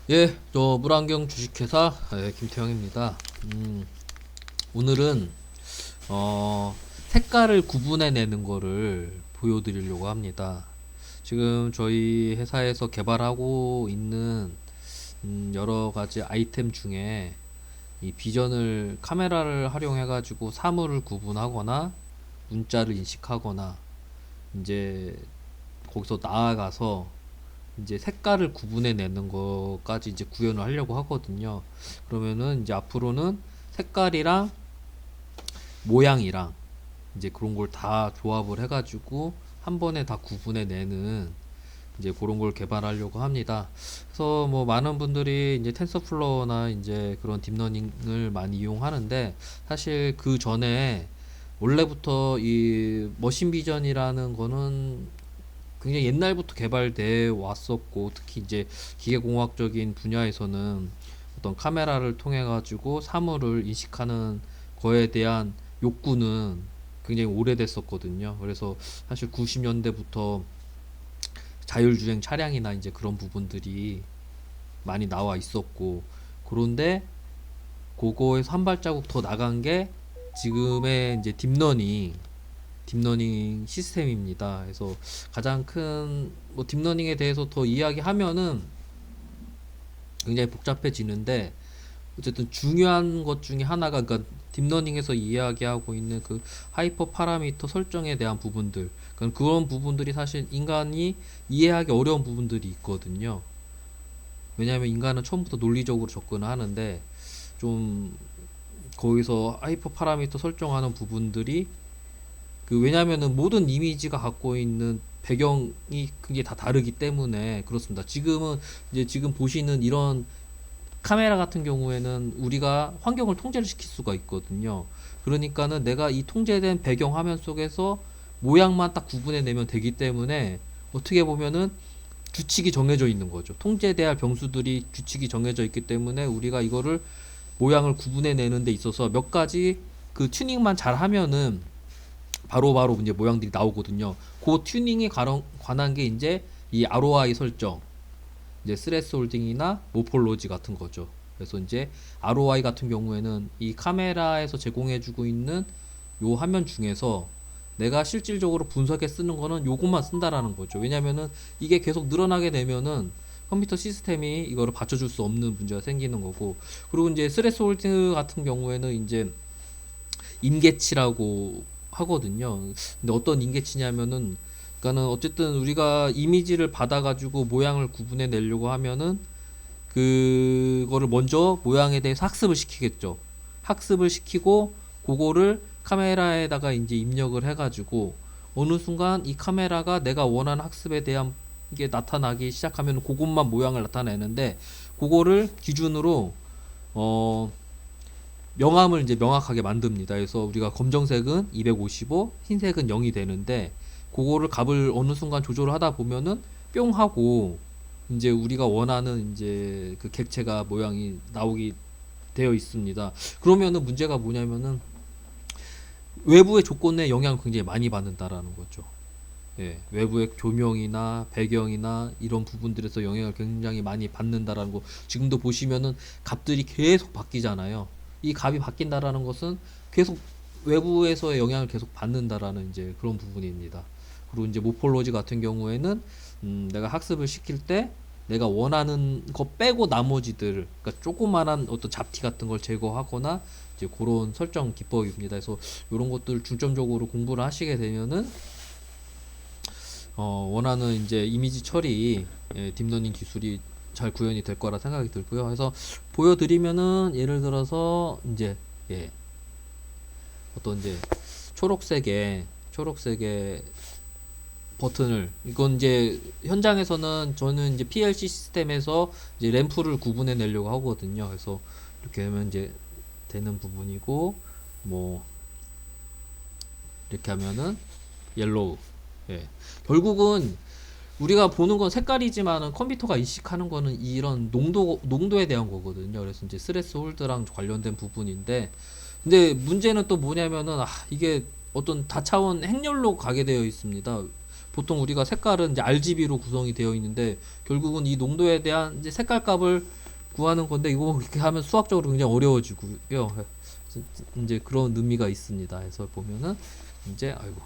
예, 저 물안경 주식회사 김태형입니다. 오늘은 색깔을 구분해내는 거를 보여드리려고 합니다. 지금 저희 회사에서 개발하고 있는 여러 가지 아이템 중에 이 비전을 카메라를 활용해가지고 사물을 구분하거나 문자를 인식하거나 이제 거기서 나아가서 이제 색깔을 구분해 내는 것까지 이제 구현을 하려고 하거든요. 그러면은 이제 앞으로는 색깔이랑 모양이랑 이제 그런 걸 다 조합을 해가지고 한 번에 다 구분해 내는 이제 그런 걸 개발하려고 합니다. 그래서 뭐 많은 분들이 이제 텐서플로어나 이제 그런 딥러닝을 많이 이용하는데, 사실 그 전에 원래부터 이 머신 비전이라는 거는 굉장히 옛날부터 개발돼 왔었고, 특히 이제 기계공학적인 분야에서는 어떤 카메라를 통해 가지고 사물을 인식하는 거에 대한 욕구는 굉장히 오래됐었거든요. 그래서 사실 90년대부터 자율주행 차량이나 이제 그런 부분들이 많이 나와 있었고, 그런데 그거에서 한 발자국 더 나간 게 지금의 이제 딥러닝 시스템입니다. 그래서 가장 큰 뭐 딥러닝에 대해서 더 이야기하면은 굉장히 복잡해지는데, 어쨌든 중요한 것 중에 하나가, 그러니까 딥러닝에서 이야기하고 있는 그 하이퍼 파라미터 설정에 대한 부분들, 그러니까 그런 부분들이 사실 인간이 이해하기 어려운 부분들이 있거든요. 왜냐하면 인간은 처음부터 논리적으로 접근을 하는데, 좀 거기서 하이퍼 파라미터 설정하는 부분들이, 왜냐면은 모든 이미지가 갖고 있는 배경이 그게 다 다르기 때문에 그렇습니다. 지금은 이제 지금 보시는 이런 카메라 같은 경우에는 우리가 환경을 통제를 시킬 수가 있거든요. 그러니까는 내가 이 통제된 배경 화면 속에서 모양만 딱 구분해 내면 되기 때문에, 어떻게 보면은 규칙이 정해져 있는 거죠. 통제돼야 할 변수들이 규칙이 정해져 있기 때문에 우리가 이거를 모양을 구분해 내는 데 있어서 몇 가지 그 튜닝만 잘 하면은 바로바로 이제 모양들이 나오거든요. 그 튜닝에 관한 게 이제 이 ROI 설정, 이제 스레스 홀딩이나 모폴로지 같은 거죠. 그래서 이제 ROI 같은 경우에는 이 카메라에서 제공해주고 있는 요 화면 중에서 내가 실질적으로 분석에 쓰는 거는 요것만 쓴다라는 거죠. 왜냐면은 이게 계속 늘어나게 되면은 컴퓨터 시스템이 이거를 받쳐줄 수 없는 문제가 생기는 거고, 그리고 이제 스레스 홀딩 같은 경우에는 이제 임계치라고 하거든요. 근데 어떤 임계치냐면은, 그러니까는 어쨌든 우리가 이미지를 받아가지고 모양을 구분해 내려고 하면은 그거를 먼저 모양에 대해서 학습을 시키겠죠. 학습을 시키고 그거를 카메라에다가 이제 입력을 해가지고 어느 순간 이 카메라가 내가 원하는 학습에 대한 게 나타나기 시작하면 그것만 모양을 나타내는데, 그거를 기준으로 어 명암을 이제 명확하게 만듭니다. 그래서 우리가 검정색은 255, 흰색은 0이 되는데, 그거를 값을 어느 순간 조절을 하다 보면은 뿅 하고 이제 우리가 원하는 이제 그 객체가 모양이 나오게 되어 있습니다. 그러면은 문제가 뭐냐면은 외부의 조건에 영향을 굉장히 많이 받는다라는 거죠. 예, 외부의 조명이나 배경이나 이런 부분들에서 영향을 굉장히 많이 받는다라는 거. 지금도 보시면은 값들이 계속 바뀌잖아요. 이 값이 바뀐다라는 것은 계속 외부에서의 영향을 계속 받는다라는 이제 그런 부분입니다. 그리고 이제 모폴로지 같은 경우에는 내가 학습을 시킬 때 내가 원하는 거 빼고 나머지들, 그러니까 조그만한 어떤 잡티 같은 걸 제거하거나 이제 그런 설정 기법입니다. 그래서 이런 것들 중점적으로 공부를 하시게 되면은 원하는 이제 이미지 처리, 딥러닝 기술이 잘 구현이 될 거라 생각이 들고요. 그래서 보여드리면은 예를 들어서 이제 예, 어떤 이제 초록색의 버튼을, 이건 이제 현장에서는 저는 이제 PLC 시스템에서 이제 램프를 구분해 내려고 하거든요. 그래서 이렇게 하면 이제 되는 부분이고, 뭐 이렇게 하면은 옐로우. 예. 결국은 우리가 보는 건 색깔이지만은 컴퓨터가 인식하는 거는 이런 농도에 대한 거거든요. 그래서 이제 스레스 홀드랑 관련된 부분인데, 근데 문제는 또 뭐냐면은 이게 어떤 다차원 행렬로 가게 되어 있습니다. 보통 우리가 색깔은 이제 RGB로 구성이 되어 있는데 결국은 이 농도에 대한 이제 색깔 값을 구하는 건데 이거 이렇게 하면 수학적으로 굉장히 어려워지고요. 이제 그런 의미가 있습니다. 그래서 보면은 이제 아이고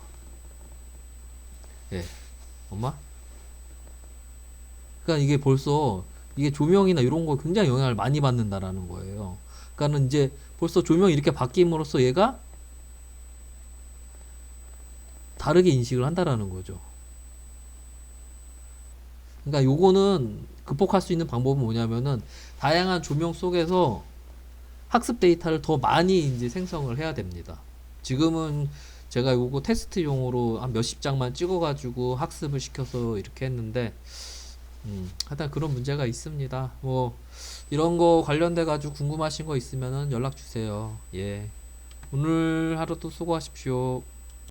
예 엄마 그러니까 이게 벌써 이게 조명이나 이런 거 굉장히 영향을 많이 받는다라는 거예요. 그러니까는 이제 벌써 조명이 이렇게 바뀜으로써 얘가 다르게 인식을 한다라는 거죠. 그러니까 요거는 극복할 수 있는 방법은 뭐냐면은 다양한 조명 속에서 학습 데이터를 더 많이 이제 생성을 해야 됩니다. 지금은 제가 요거 테스트용으로 한 몇십 장만 찍어가지고 학습을 시켜서 이렇게 했는데, 하여튼 그런 문제가 있습니다. 뭐, 이런 거 관련돼가지고 궁금하신 거 있으면은 연락 주세요. 예. 오늘 하루도 수고하십시오.